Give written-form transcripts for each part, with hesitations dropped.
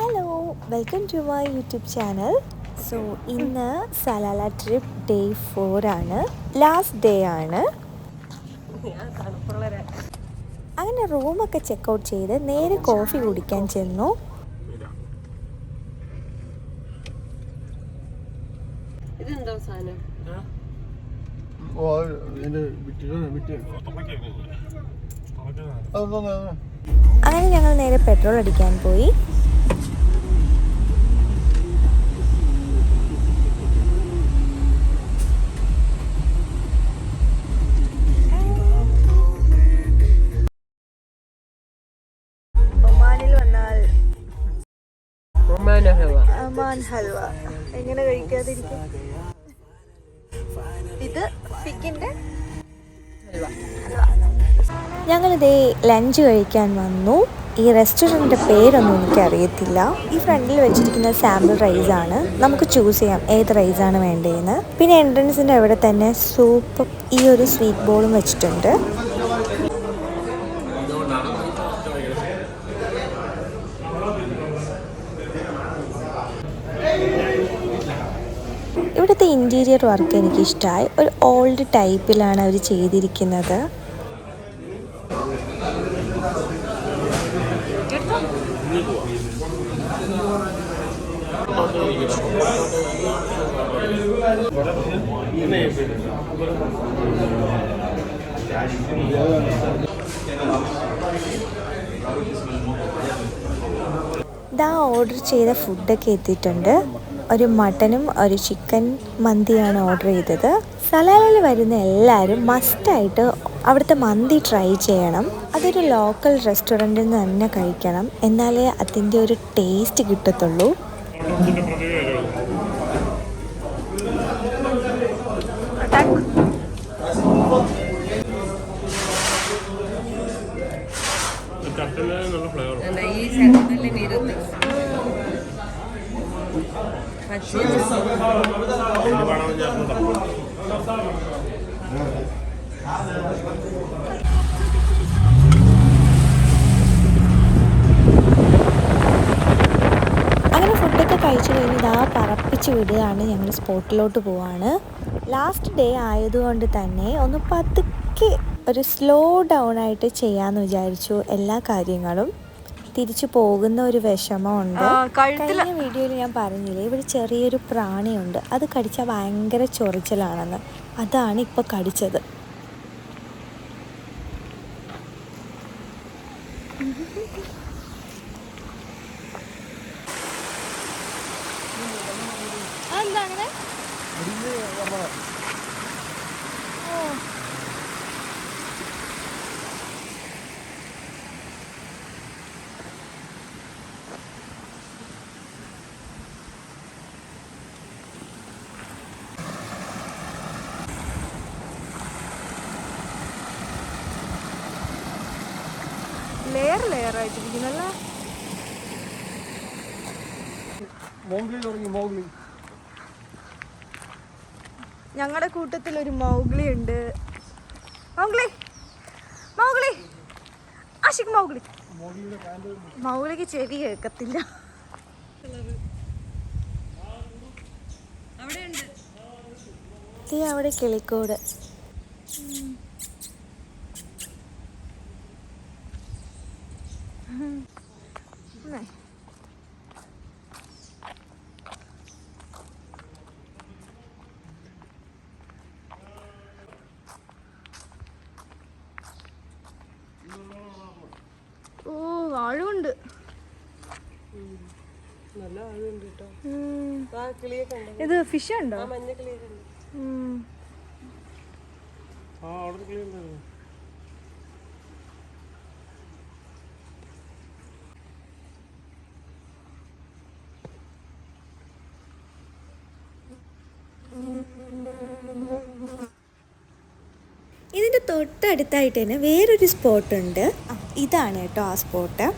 Hello, welcome to my YouTube channel. So ഇന്ന് Salalah trip day 4 ആണ്, last day ആണ്. അങ്ങനെ റൂമൊക്കെ ചെക്കൗട്ട് ചെയ്ത് നേരെ കോഫി കുടിക്കാൻ ചെന്നു. അങ്ങനെ ഞങ്ങൾ നേരെ പെട്രോൾ അടിക്കാൻ പോയി. ഒമാനിൽ വന്നാൽ ഒമാൻ ഹൽവ എങ്ങനെ കഴിക്കാതിരിക്കും. ഇത് ഫിക്കിൻ്റെ ഹൽവ. ഞങ്ങളിതേ ലഞ്ച് കഴിക്കാൻ വന്നു. ഈ റെസ്റ്റോറൻറ്റിൻ്റെ പേരൊന്നും എനിക്കറിയത്തില്ല. ഈ ഫ്രണ്ടിൽ വെച്ചിരിക്കുന്ന സാമ്പിൾ റൈസാണ്. നമുക്ക് ചൂസ് ചെയ്യാം ഏത് റൈസാണ് വേണ്ടതെന്ന്. പിന്നെ എൻട്രൻസിൻ്റെ അവിടെ തന്നെ സൂപ്പ് ഈ ഒരു സ്വീറ്റ് ബോളും വെച്ചിട്ടുണ്ട്. ഇവിടുത്തെ ഇൻറ്റീരിയർ വർക്ക് എനിക്കിഷ്ടമായി. ഒരു ഓൾഡ് ടൈപ്പിലാണ് അവർ ചെയ്തിരിക്കുന്നത്. ഇതാ ഓർഡർ ചെയ്ത ഫുഡൊക്കെ എത്തിയിട്ടുണ്ട്. ഒരു മട്ടനും ഒരു ചിക്കൻ മന്തിയാണ് ഓർഡർ ചെയ്തത്. സലാലയിൽ വരുന്ന എല്ലാവരും മസ്റ്റായിട്ട് അവിടുത്തെ മന്തി ട്രൈ ചെയ്യണം. അതൊരു ലോക്കൽ റെസ്റ്റോറൻറ്റിൽ നിന്ന് തന്നെ കഴിക്കണം, എന്നാലേ അതിൻ്റെ ഒരു ടേസ്റ്റ് കിട്ടത്തുള്ളൂ. അങ്ങനെ ഫുഡൊക്കെ കഴിച്ചു കഴിഞ്ഞ് ഇതാ പറപ്പിച്ച് വിടുകയാണ്. ഞങ്ങൾ സ്പോട്ടിലോട്ട് പോവാണ്. ലാസ്റ്റ് ഡേ ആയതുകൊണ്ട് തന്നെ ഒന്ന് പതുക്കെ ഒരു സ്ലോ ഡൗൺ ആയിട്ട് ചെയ്യാമെന്ന് വിചാരിച്ചു. എല്ലാ കാര്യങ്ങളും തിരിച്ചു പോകുന്ന ഒരു വിഷമമുണ്ട്. കഴിഞ്ഞ വീഡിയോയിൽ ഞാൻ പറഞ്ഞില്ലേ, ഇവിടെ ചെറിയൊരു പ്രാണിയുണ്ട്. അത് കടിച്ചാൽ ഭയങ്കര ചൊറിച്ചിലാണെന്ന്. അതാണ് ഇപ്പോൾ കടിച്ചത്. അതെന്താണ്? ലെയർ ആയിട്ടിരിക്കുന്നല്ലേ. ഞങ്ങളുടെ കൂട്ടത്തിൽ ഒരു മൗഗ്ലി ഉണ്ട്. മൗഗ്ലി ആഷിക് മൗഗ്ലിക്ക് ചെവി കേൾക്കത്തില്ല. അവിടെ കിളിക്കോട്. ഓ, ആഴമുണ്ട്. ഇത് ഫിഷ് ഉണ്ടോ? ഇതിൻ്റെ തൊട്ടടുത്തായിട്ട് തന്നെ വേറൊരു സ്പോട്ടുണ്ട്. ഇതാണ് കേട്ടോ ആ സ്പോട്ട്.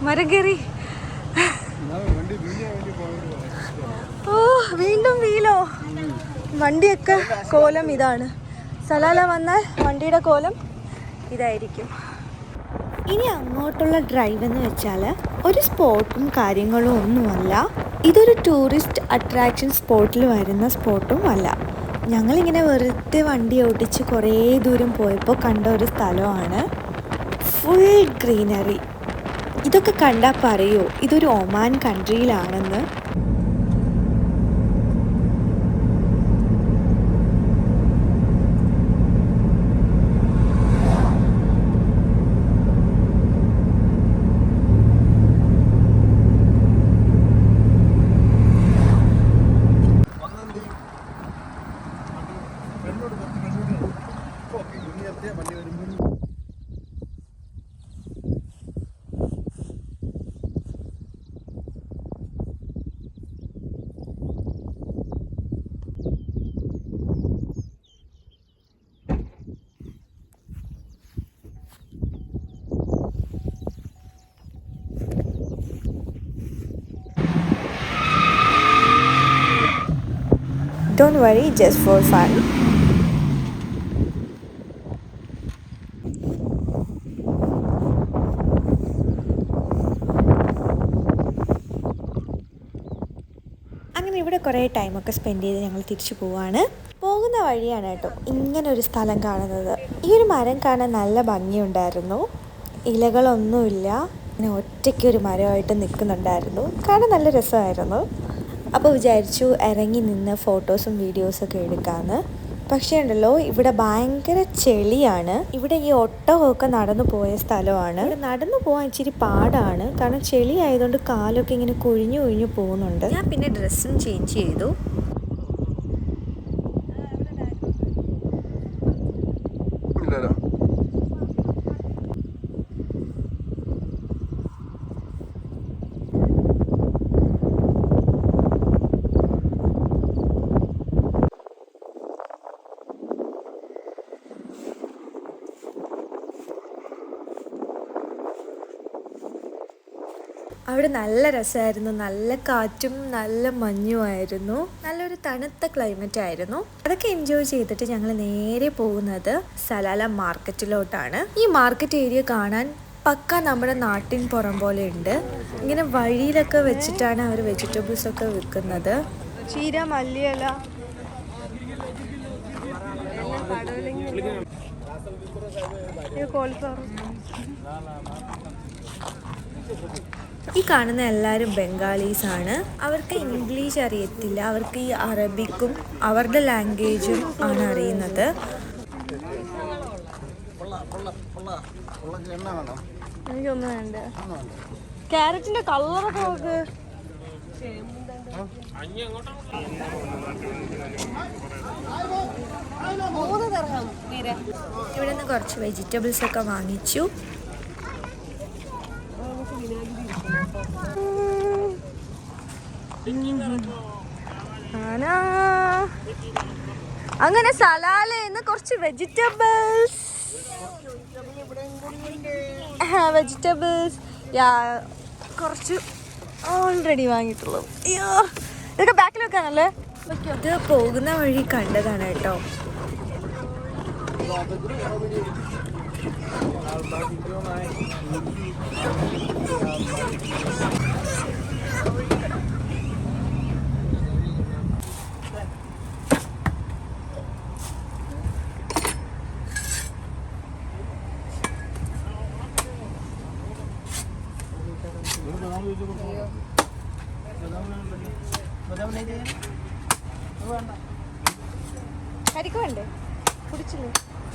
മരം കയറി. ഓ വീണ്ടും വീലോ. വണ്ടിയൊക്കെ കോലം ഇതാണ്. സലാല വന്നാൽ വണ്ടിയുടെ കോലം ഇതായിരിക്കും. ഇനി അങ്ങോട്ടുള്ള ഡ്രൈവ് എന്ന് വെച്ചാൽ ഒരു സ്പോട്ടും കാര്യങ്ങളും ഒന്നുമല്ല. ഇതൊരു ടൂറിസ്റ്റ് അട്രാക്ഷൻ സ്പോട്ടിൽ വരുന്ന സ്പോട്ടും അല്ല. ഞങ്ങളിങ്ങനെ വെറുതെ വണ്ടി ഓടിച്ച് കുറേ ദൂരം പോയപ്പോൾ കണ്ട ഒരു സ്ഥലമാണ്. Full greenery. ഇതൊക്കെ കണ്ടാൽ പറയോ ഇതൊരു Oman കൺട്രിയിലാണെന്ന്. Don't worry, just for fun. അങ്ങനെ ഇവിടെ കുറേ ടൈമൊക്കെ സ്പെൻഡ് ചെയ്ത് ഞങ്ങൾ തിരിച്ചു പോവാണ്. പോകുന്ന വഴിയാണ് കേട്ടോ ഇങ്ങനൊരു സ്ഥലം കാണുന്നത്. ഈ ഒരു മരം കാണാൻ നല്ല ഭംഗിയുണ്ടായിരുന്നു. ഇലകളൊന്നുമില്ല, ഇങ്ങനെ ഒറ്റയ്ക്കൊരു മരമായിട്ട് നിൽക്കുന്നുണ്ടായിരുന്നു. കാണാൻ നല്ല രസമായിരുന്നു. അപ്പോൾ വിചാരിച്ചു ഇറങ്ങി നിന്ന് ഫോട്ടോസും വീഡിയോസൊക്കെ എടുക്കാമെന്ന്. പക്ഷേ ഉണ്ടല്ലോ ഇവിടെ ഭയങ്കര ചെളിയാണ്. ഇവിടെ ഈ ഒട്ടകമൊക്കെ നടന്നു പോയ സ്ഥലമാണ്. ഇവിടെ നടന്നു പോകാൻ ഇച്ചിരി പാടാണ്, കാരണം ചെളി ആയതുകൊണ്ട് കാലൊക്കെ ഇങ്ങനെ കുഴിഞ്ഞു കുഴിഞ്ഞു പോകുന്നുണ്ട്. ഞാൻ പിന്നെ ഡ്രസ്സും ചേഞ്ച് ചെയ്തു. അവിടെ നല്ല രസമായിരുന്നു. നല്ല കാറ്റും നല്ല മഞ്ഞുമായിരുന്നു. നല്ലൊരു തണുത്ത ക്ലൈമറ്റ് ആയിരുന്നു. അതൊക്കെ എൻജോയ് ചെയ്തിട്ട് ഞങ്ങൾ നേരെ പോകുന്നത് സലാല മാർക്കറ്റിലോട്ടാണ്. ഈ മാർക്കറ്റ് ഏരിയ കാണാൻ പക്ക നമ്മുടെ നാട്ടിൻ പുറം പോലെ ഉണ്ട്. ഇങ്ങനെ വഴിയിലൊക്കെ വെച്ചിട്ടാണ് അവർ വെജിറ്റബിൾസ് ഒക്കെ വിൽക്കുന്നത്. ചീര, മല്ലിയില, കോളിഫ്ലവർ. ഈ കാണുന്ന എല്ലാവരും ബംഗാളീസാണ്. അവർക്ക് ഇംഗ്ലീഷ് അറിയത്തില്ല. അവർക്ക് ഈ അറബിക്കും അവരുടെ ലാംഗ്വേജും ആണ് അറിയുന്നത്. എനിക്കൊന്നും വേണ്ട. ക്യാരറ്റിന്റെ കളറൊക്കെ നോക്ക്. ഇവിടെ നിന്ന് കുറച്ച് വെജിറ്റബിൾസ് ഒക്കെ വാങ്ങിച്ചു. അങ്ങനെ സലാലയിന്ന് കുറച്ച് വെജിറ്റബിൾസ് കുറച്ച് ഓൾറെഡി വാങ്ങിയിട്ടുള്ളൂ. അയ്യോ, ഇതൊക്കെ ബാക്കിൽ വെക്കാനല്ലേ. ഇത് പോകുന്ന വഴി കണ്ടതാണ് കേട്ടോ. കരിക്ക് വേണ്ടേ? കുടിച്ചില്ലേ?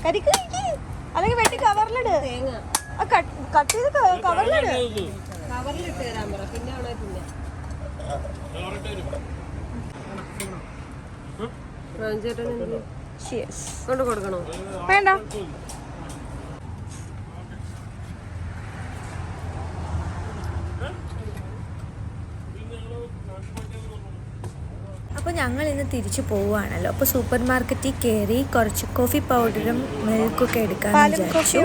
കരിക്ക് കഴിക്ക്, അല്ലെങ്കിൽ വെട്ടി കവറിലിട്. കട്ട് ചെയ്ത് കവറിലിട്. കൊണ്ട് കൊടുക്കണോ? വേണ്ട. അപ്പോൾ ഞങ്ങൾ ഇന്ന് തിരിച്ചു പോവുകയാണല്ലോ. അപ്പോൾ സൂപ്പർ മാർക്കറ്റിൽ കയറി കുറച്ച് കോഫി പൗഡറും മിൽക്കൊക്കെ എടുക്കാമെന്ന് വിചാരിച്ചു.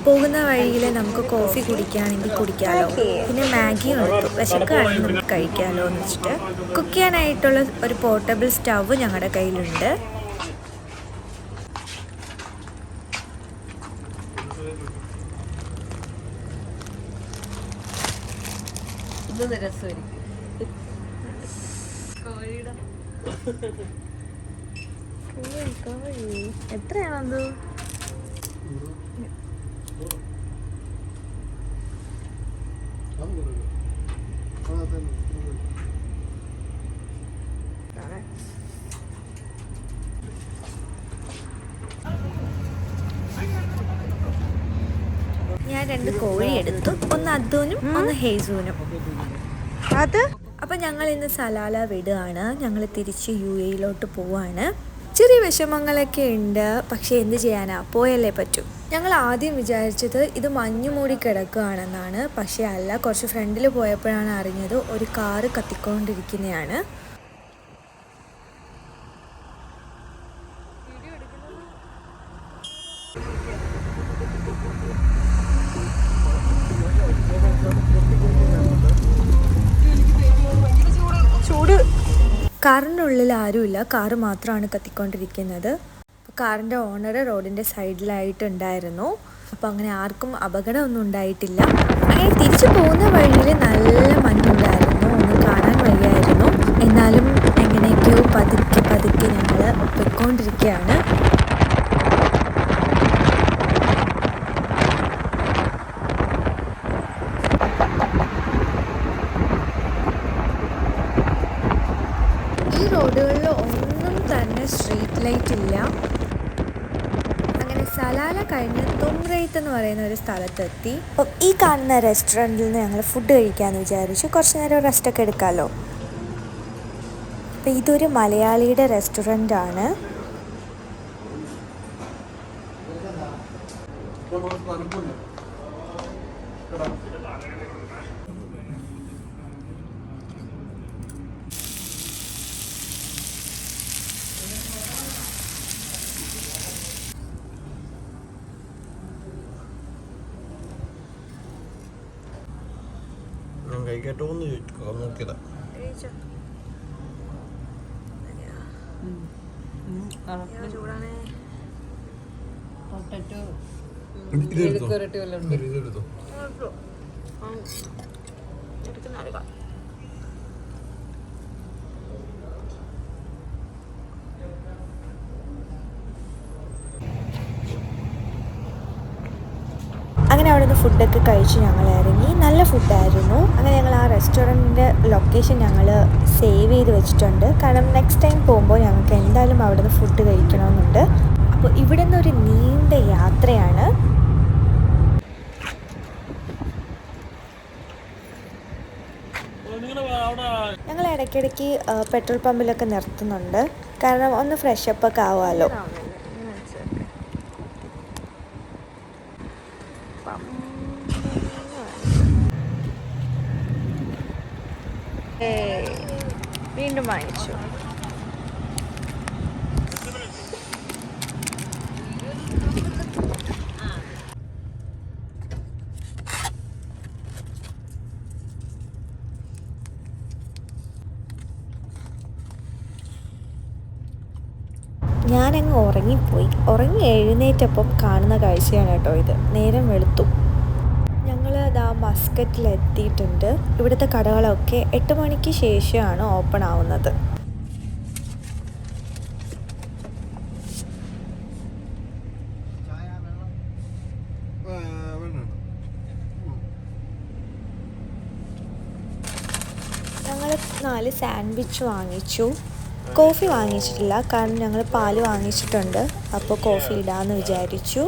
പോകുന്ന വഴിയിൽ നമുക്ക് കോഫി കുടിക്കുകയാണെങ്കിൽ കുടിക്കാമല്ലോ. പിന്നെ മാഗിയും എടുത്തു, വിശക്കുകയാണെങ്കിൽ നമുക്ക് കഴിക്കാമല്ലോ എന്ന് വെച്ചിട്ട്. കുക്ക് ചെയ്യാനായിട്ടുള്ള ഒരു പോർട്ടബിൾ സ്റ്റവ് ഞങ്ങളുടെ കയ്യിലുണ്ട്. എത്രയാണത്? ഞാൻ 2 കോഴി എടുത്തു, ഒന്ന് അദ്ദൂനും ഒന്ന് ഹേസൂനും. അപ്പം ഞങ്ങൾ ഇന്ന് സലാല വിടുകയാണ്. ഞങ്ങൾ തിരിച്ച് UAE പോവാണ്. ചെറിയ വിഷമങ്ങളൊക്കെ ഉണ്ട്, പക്ഷേ എന്ത് ചെയ്യാനാ, പോയല്ലേ പറ്റൂ. ഞങ്ങൾ ആദ്യം വിചാരിച്ചത് ഇത് മഞ്ഞ് മൂടി കിടക്കുകയാണെന്നാണ്. പക്ഷേ അല്ല, കുറച്ച് ഫ്രണ്ടിൽ പോയപ്പോഴാണ് അറിഞ്ഞത് ഒരു കാറ് കത്തിക്കൊണ്ടിരിക്കുന്നതാണ്. കാറിൻ്റെ ഉള്ളിൽ ആരുമില്ല, കാറ് മാത്രമാണ് കത്തിക്കൊണ്ടിരിക്കുന്നത്. കാറിൻ്റെ ഓണർ റോഡിൻ്റെ സൈഡിലായിട്ടുണ്ടായിരുന്നു. അപ്പോൾ അങ്ങനെ ആർക്കും അപകടമൊന്നും ഉണ്ടായിട്ടില്ല. അങ്ങനെ തിരിച്ചു പോകുന്ന വഴിയിൽ നല്ല മഞ്ഞുണ്ടായിരുന്നു, ഒന്നും കാണാൻ വയ്യായിരുന്നു. എന്നാലും എങ്ങനെയൊക്കെയോ പതുക്കെ പതുക്കെ ഞങ്ങൾ പൊയ്ക്കൊണ്ടിരിക്കുകയാണ്. റോഡുകളിൽ ഒന്നും തന്നെ സ്ട്രീറ്റ് ലൈറ്റ് ഇല്ല. അങ്ങനെ സലാല കഴിഞ്ഞ് തുംറൈത്ത് എന്ന് പറയുന്ന ഒരു സ്ഥലത്തെത്തി. അപ്പം ഈ കാണുന്ന റെസ്റ്റോറൻറ്റിൽ നിന്ന് ഞങ്ങൾ ഫുഡ് കഴിക്കാമെന്ന് വിചാരിച്ചു. കുറച്ച് നേരം റെസ്റ്റൊക്കെ എടുക്കാമല്ലോ. അപ്പം ഇതൊരു മലയാളിയുടെ റെസ്റ്റോറൻ്റ് ആണ്. കഴിക്കട്ടോന്ന് നോക്കിയതാ. അങ്ങനെ അവിടെ നിന്ന് ഫുഡൊക്കെ കഴിച്ച് ഞങ്ങൾ ഇറങ്ങി. നല്ല ഫുഡായിരുന്നു. അങ്ങനെ ഞങ്ങൾ ആ റെസ്റ്റോറൻറ്റിൻ്റെ ലൊക്കേഷൻ ഞങ്ങൾ സേവ് ചെയ്ത് വെച്ചിട്ടുണ്ട്. കാരണം നെക്സ്റ്റ് ടൈം പോകുമ്പോൾ ഞങ്ങൾക്ക് എന്തായാലും അവിടെ നിന്ന് ഫുഡ് കഴിക്കണമെന്നുണ്ട്. അപ്പോൾ ഇവിടെ നിന്നൊരു നീണ്ട യാത്രയാണ്. ഞങ്ങൾ ഇടയ്ക്കിടയ്ക്ക് പെട്രോൾ പമ്പിലൊക്കെ നിർത്തുന്നുണ്ട്. കാരണം ഒന്ന് ഫ്രഷപ്പ് ഒക്കെ ആവാമല്ലോ. വീണ്ടും വാങ്ങിച്ചു. ഞാനങ്ങ് ഉറങ്ങിപ്പോയി. ഉറങ്ങി എഴുന്നേറ്റപ്പം കാണുന്ന കാഴ്ചയാണ് കേട്ടോ ഇത്. നേരം വെളുത്തു. ഞങ്ങൾ മസ്കറ്റിലെത്തിയിട്ടുണ്ട്. ഇവിടുത്തെ കടകളൊക്കെ 8 മണിക്ക് ശേഷമാണ് ഓപ്പൺ ആവുന്നത്. ഞങ്ങൾ 4 സാൻഡ്വിച്ച് വാങ്ങിച്ചു. കോഫി വാങ്ങിച്ചിട്ടില്ല, കാരണം ഞങ്ങൾ പാല് വാങ്ങിച്ചിട്ടുണ്ട്. അപ്പോൾ കോഫി ഇടാമെന്ന് വിചാരിച്ചു.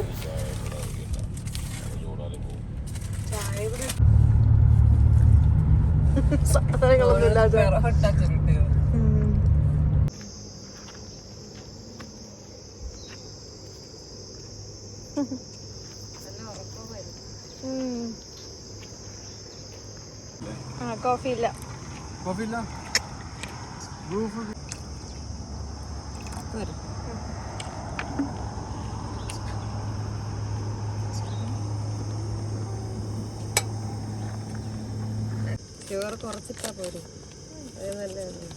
കോഫി ഇല്ല. ചോറ് കുറച്ചിട്ടാ പോരെ, അത് നല്ലതല്ലേ.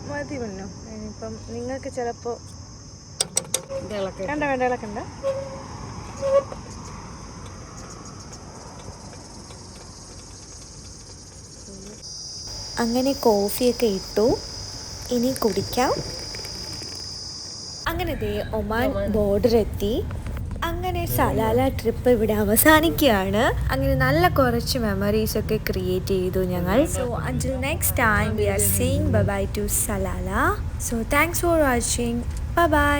മതി വന്നോ. ഇനിയിപ്പം നിങ്ങൾക്ക് ചിലപ്പോൾ ഇളക്കി വേണ്ട വേണ്ട ഇളക്കണ്ട. അങ്ങനെ കോഫിയൊക്കെ ഇട്ടു, ഇനി കുടിക്കാം. അങ്ങനെ ദേ ഒമാൻ ബോർഡർ എത്തി. അങ്ങനെ സലാല ട്രിപ്പ് ഇവിടെ അവസാനിക്കുകയാണ്. അങ്ങനെ നല്ല കുറച്ച് മെമ്മറീസ് ഒക്കെ ക്രിയേറ്റ് ചെയ്തു ഞങ്ങൾ. So until next time we are seeing bye bye to Salalah. So thanks for watching. Bye by.